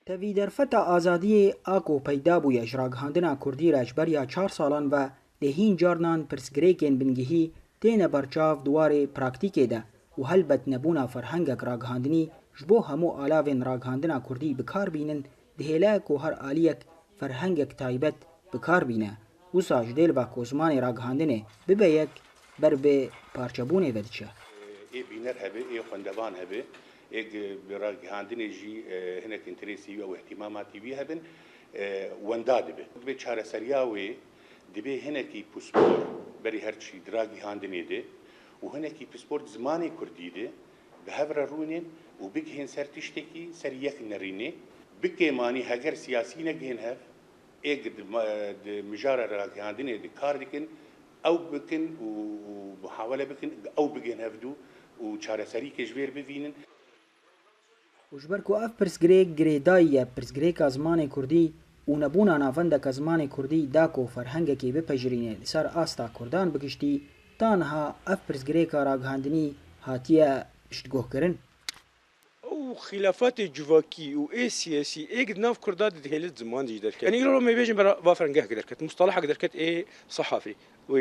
تەوی دەرفەتە ئازادiyê a ku peyda bûye ji ragihandina Kurdî rejberiya 4 salan ve lê hîn carnan pirsgirêkên bingehî têne berçav duwarê praktîkê de û helbet nebûna ferhengek ragihandinî ji bo hemû alavên ragihandina Kurdî bikarbînin dihêle ku her aliyek ferhengek taybet bikarbîne. Wisa ji dêl ve ku zimanê ragihandinê bibe yek ber bê parçebûnê ve diçe. ê bîner hebe, ê xwendevan hebe, ê bi ragihandinê jî hinek interesî wî û ihtimamatî wî hebin, wenda dibe. Dibe çareseriya wê dibe hinekî pispor berî her çî di ragihandinê de û hinekî pispor zimanê Kurdî de bi hev re rûnin û bigihên ser tiştekî ser yek nerînê, bikêmanî heger siyasî negihên hev, ê di mijara ragihandinê de kar dikin, ew bikin û muhawele bikin, ew bigihên hevdû û çareserîkê ji wêr bivînin. û ji ber ku ev pirsgirêk girêdayî ye pirsgirêka zimanê Kurdî û nebûna navendeka zimanê Kurdî da ku ferhengekê bipejirîne li ser asta Kurdan bigiştî, tanha ev pirsgirêka ragihandinî hatiye piştgohkirin. او خلافات جواکی و ای سیاسی ایک ناف کرداد دهیل زمان جدید کرد. یعنی رو میبینیم برای وافرنگه قدر کرد. مصطلح قدر کرد ای صحافی و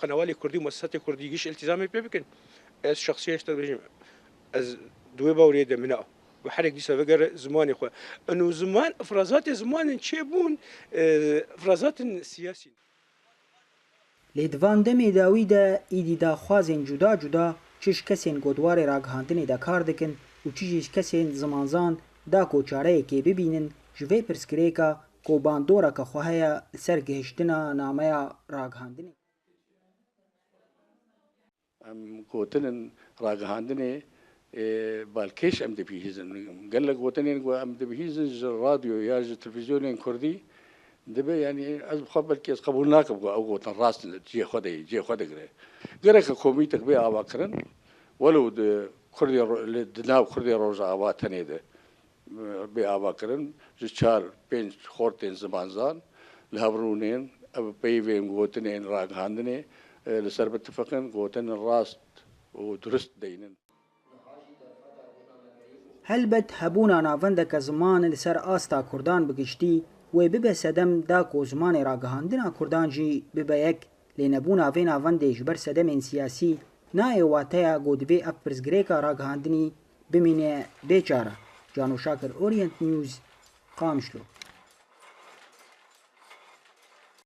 قنوات کردی و مؤسسات کردی گیش التزامی بکن. از شخصی اشتر بيجي از دوی باوری منه و حرک دیسا وگر زمانی خو. انو زمان افرازات زمان چه بون افرازات سیاسی. لیدوان دمی داوی ده ایدی دا خوازین جدا جدا چش کسین گودوار راگهاندنی دا کار دکن و چیش کسین زمانزان دا کو چاره که ببینن جوی پرسکریکا کو باندورا که خواهی سر گهشتنا نامه راگهاندنی. گوتنن راگهاندنی بالکش ام دبیهیزن قال لك وطنين ام دبيهيزن الراديو يا التلفزيون كردي دبي يعني از خبر كيس قبولناك او وطن راس جي خدي غير كوميتك بي اباكرن ولو كردي دناو كردي روزا ابا تنيده بي اباكرن جشار بين خورتين زمانزان لهبرونين بيوين وطنين راغاندني لسربت فقن وطن الراس ودرست دينن هلبت هبونا ناوندک زمان لسر آستا کردان بگشتی و ببه سدم دا کو زمان راگهاندنا کردان جی ببه یک لینبونا وی ناونده جبر سدم سیاسی نای واتیا گودوی اف پرزگریکا راگهاندنی بمینه بیچاره. جانو شاکر اورینت نیوز قامشلو.